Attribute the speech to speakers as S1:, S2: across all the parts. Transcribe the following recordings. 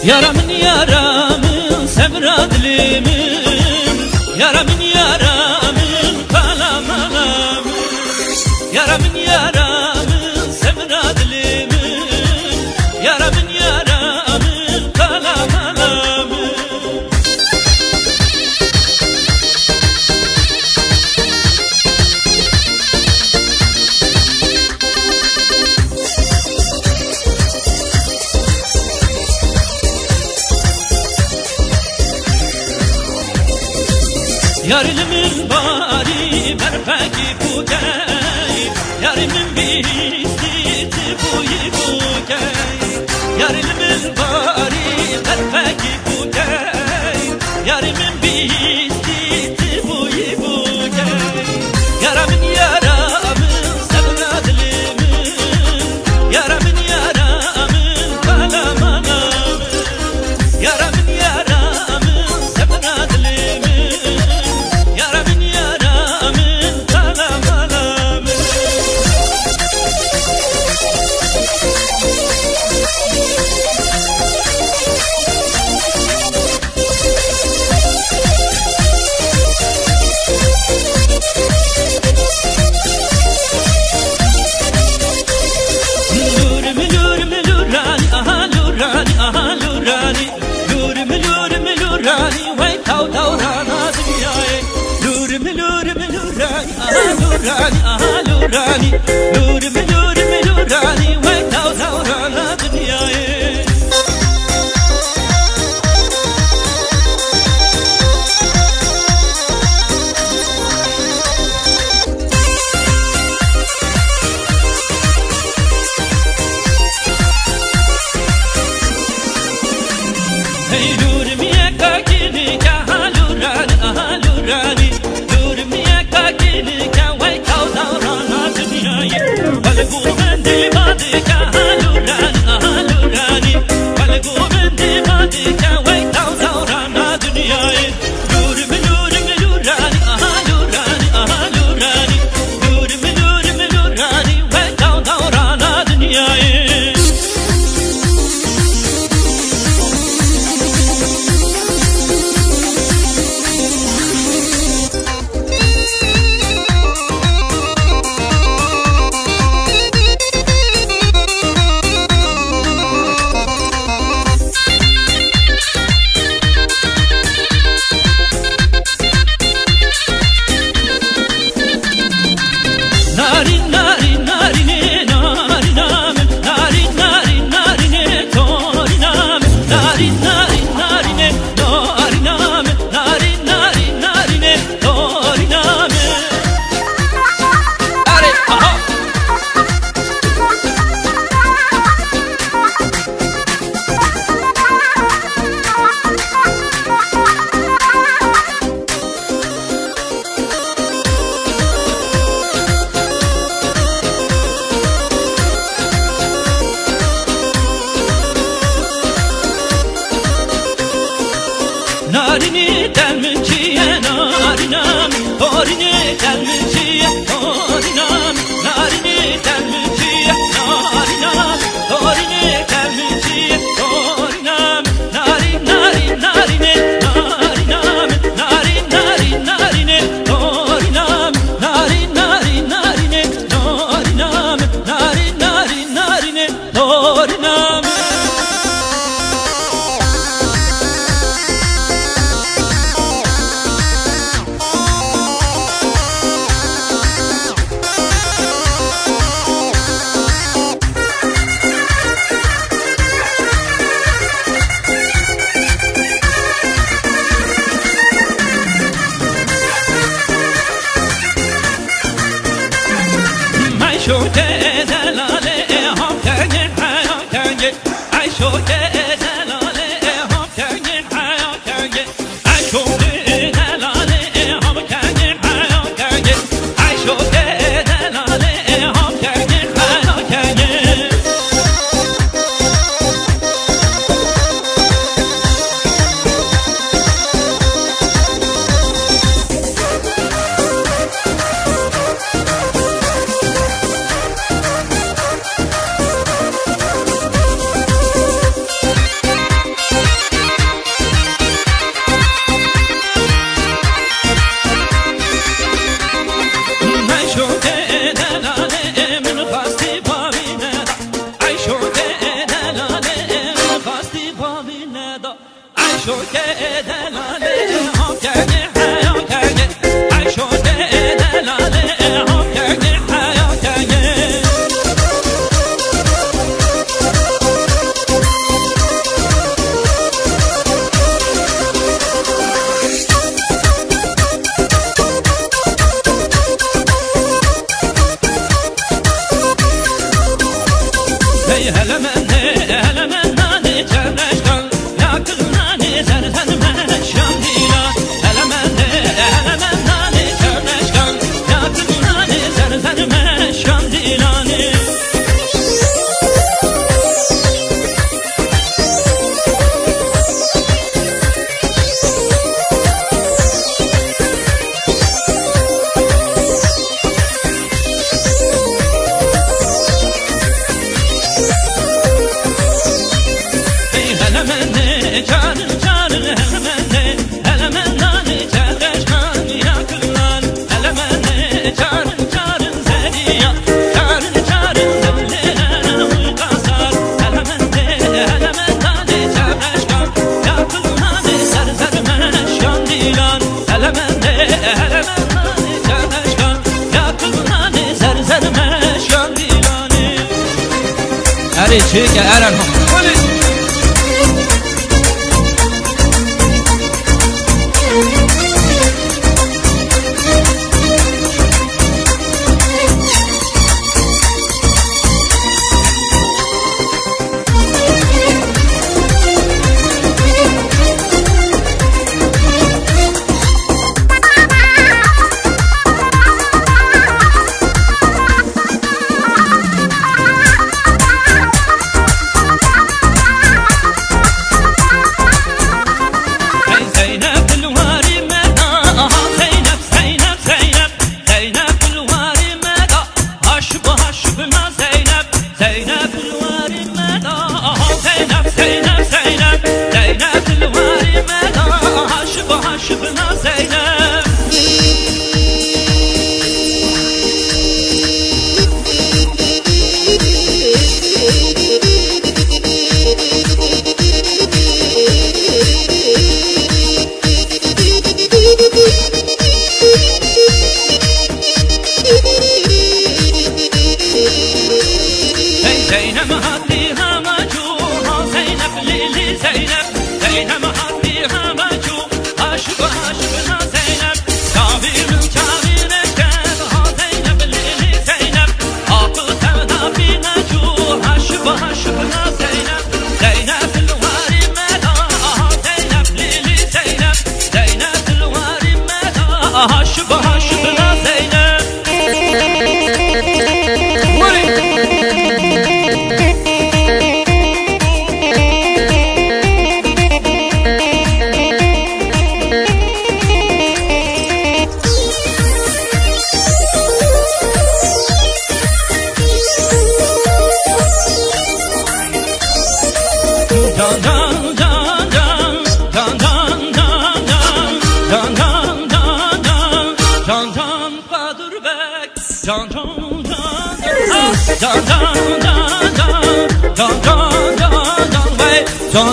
S1: Yaramın yaramın semradlimin, yaramın yaramın kalamalamın, yaramın yaramın semradlimin, yaramın yaramın kalamalamın. Yarimin bari berpeki bugey, yarimin bistiti buyi bugey. Yarimin bari berpeki bugey, yarimin bistiti buyi bugey. Yaramın yaramın sevradlimin, yaramın yaramın kalamalamın, yaramın yaramın sevradlimin. Lurani, lurimi lurimi lurani, way taw tawrana dunyaye. Hey lurimi akakini ka lurani, lurani, lurimi akakini ka way taw tawrana dunyaye. Walgumendi madika lurani, walgumendi madika way taw tawrana dunyaye. Lurimi lurimi lurani, lurani, lurimi lurimi lurani, way taw tawrana dunyaye. Narini telminciye narinam, orini telminciye orinam, narini telminciye narinam, orini telminciye orinam, nari nari narine narinam, nari nari narine orinam, nari nari narine orinam, nari nari narine orinam. Shote dalale hom tanye hayat tanye, ay shote dalale hom tanye hayat
S2: چه که ارن هم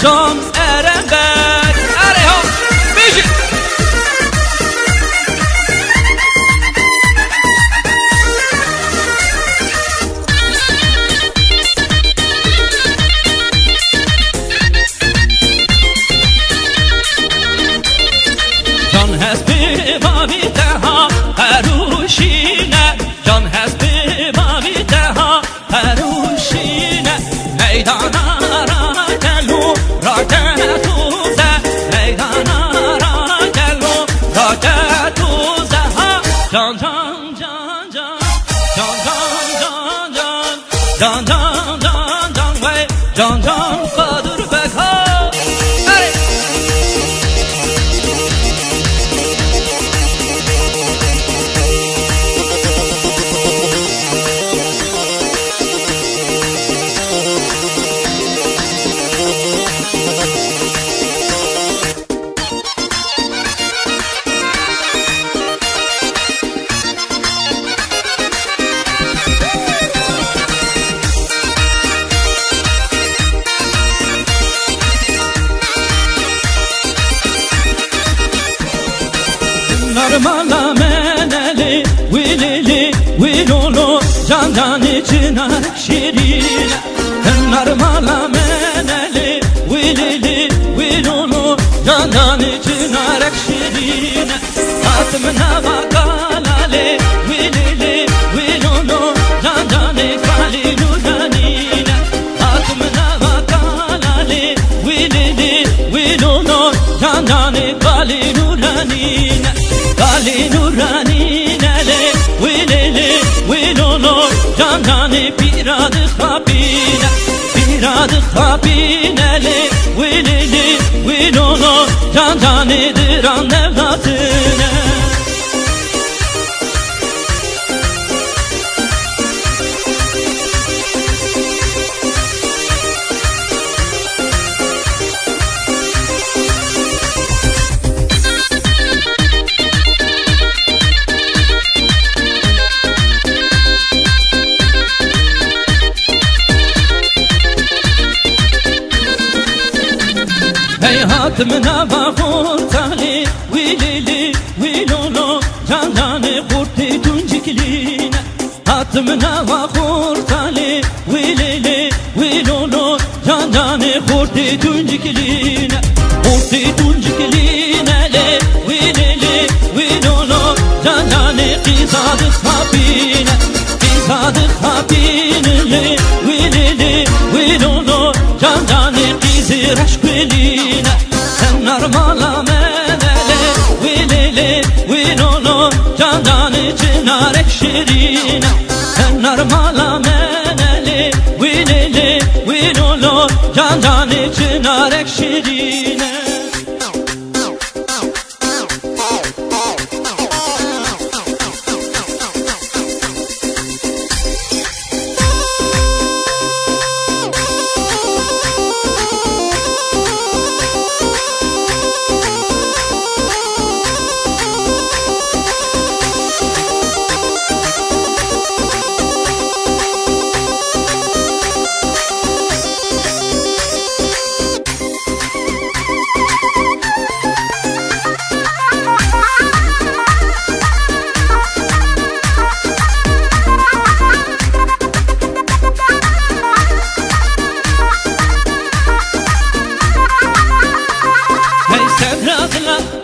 S2: John Ehrenberg Arehom Bici John has been Bavitaha Harushina John has been Bavitaha Harushina Meydana Rakan mala meneli wilili wilolo candan çınar şirine Kınar mala meneli wilili wilolo candan çınar şirine Atmına bakalale wilili wilolo candan kali nuranine Atmına bakalale wilili wilolo candan kali nuranine Kali nuranine le wilili wilolo candan piradı khapine Piradı khapine le wilili wilolo candan diran nevlatine Hatmına bakır tali wilili wilolo candanı kurti tuncikline Hatmına bakır tali wilili wilolo candanı kurti tuncikline Kurti tuncikline le wilili wilolo candanı kizadı khapine Kizadı khapine le wilili wilolo candanı kizir aşkline Mala menele wilili wilolo candan çınar ekşirine Sennar mala menele wilili wilolo candan çınar ekşirine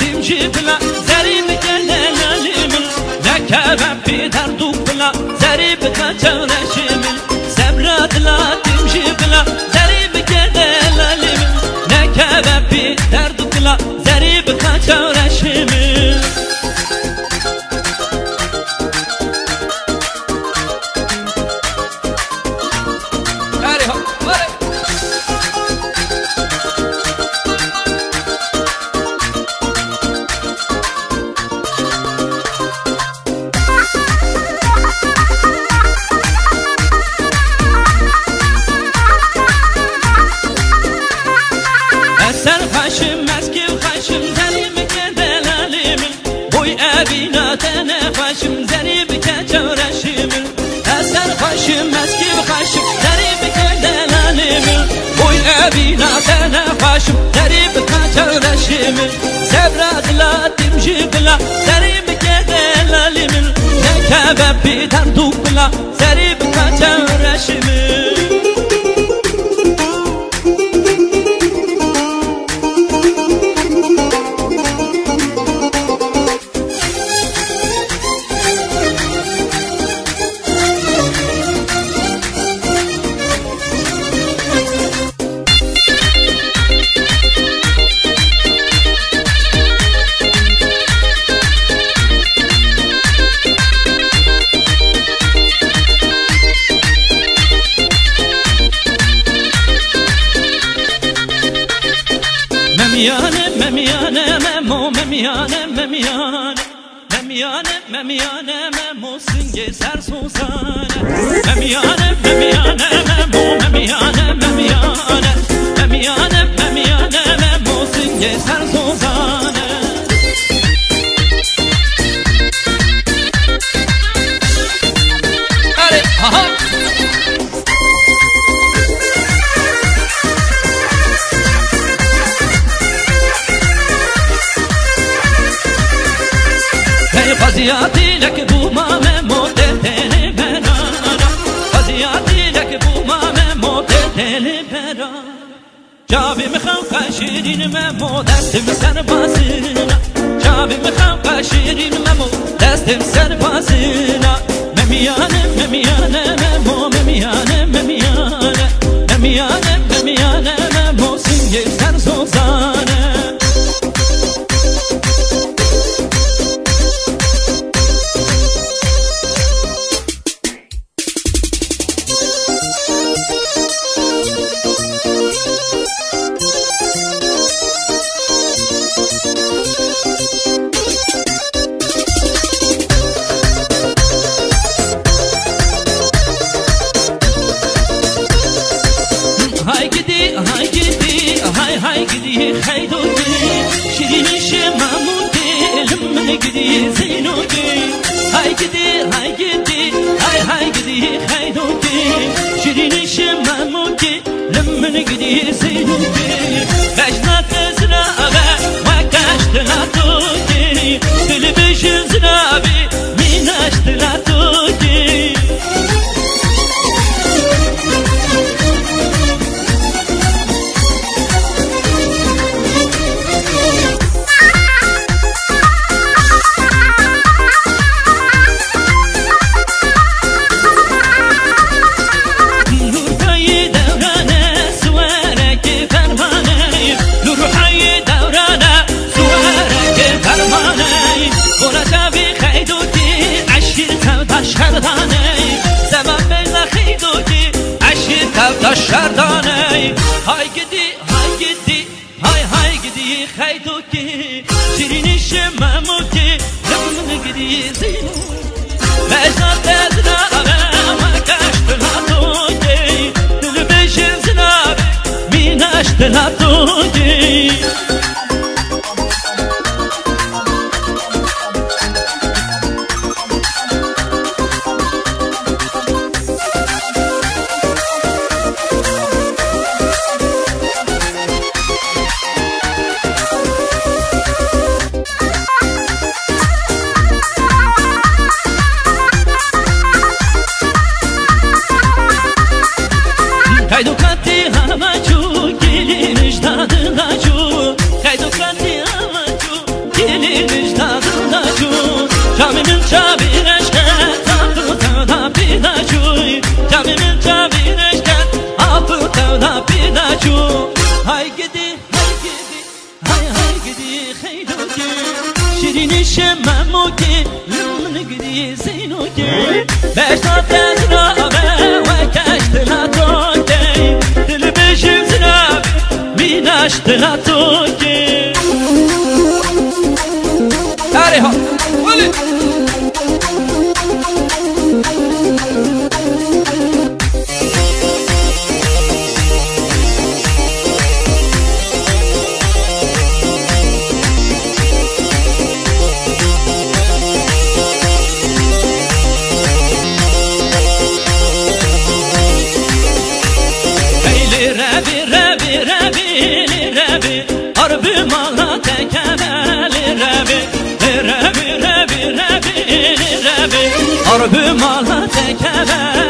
S2: Dimcibla zarib gelelalimin Lekebem pidar dukla zarib kaçavreşimin Sebradla dimcibla zarib gelelalimin Lekebem pidar dukla zarib kaçavreşimin Başım zarib kaçavreşimin Eser başım eski başım zarib kadelalimin Oy evina tene başım zarib kaçavreşimin Sebradla dimcibla zarib kadelalimin Nekebe pidar dukla zarib kaçavreşimin Memiyane memo memiyane memiyane Memiyane memiyane memo singe ser suzane Memiyane memiyane memo memiyane memiyane Memiyane memiyane memo singe ser suzane Hadi aha فزياتي لك بو ماما موتتني برانا فزياتي لك بو ماما موتتني برانا جابي مخوقا شيرين ممو دستم سربازنا جابي مخوقا شيرين ممو دستم سربازنا مميانه مميانه ممو مميانه مميانه مميانه مميانه ممو سنگه سرسوزانه هاي قدي خيدوكي شيرين شماموكي لمن قدي زينوكي هاي قدي هاي قدي خيدوكي شيرين شماموكي لمن قدي زينوكي لجنة زنابة وكاشت لاتوكي تلبش زنابي ميناشت لاتوكي شرداني هاي قدي هاي قدي خيدوكي شيرين شماموكي لمن قدي زينو مجنة زنابة ما كاشت لاتوكي تلبش زنابة ميناشت لاتوكي خيدوكاتي هماجو gelin ecdadına cu Khaydukanti amacu gelin ecdadına cu Camimin cabir eşket altı tevda pidacu Camimin cabir eşket altı tevda pidacu Hay gidi hay gidi khayduki Şirini şemmemuki lümni gidi zeynuki Beştat ezrabe ve keştila toki Dilbişim zinabi minaştila toki Tariha Vali Rabi Harbi mala tekemeli Rabi Harbi mala tekemeli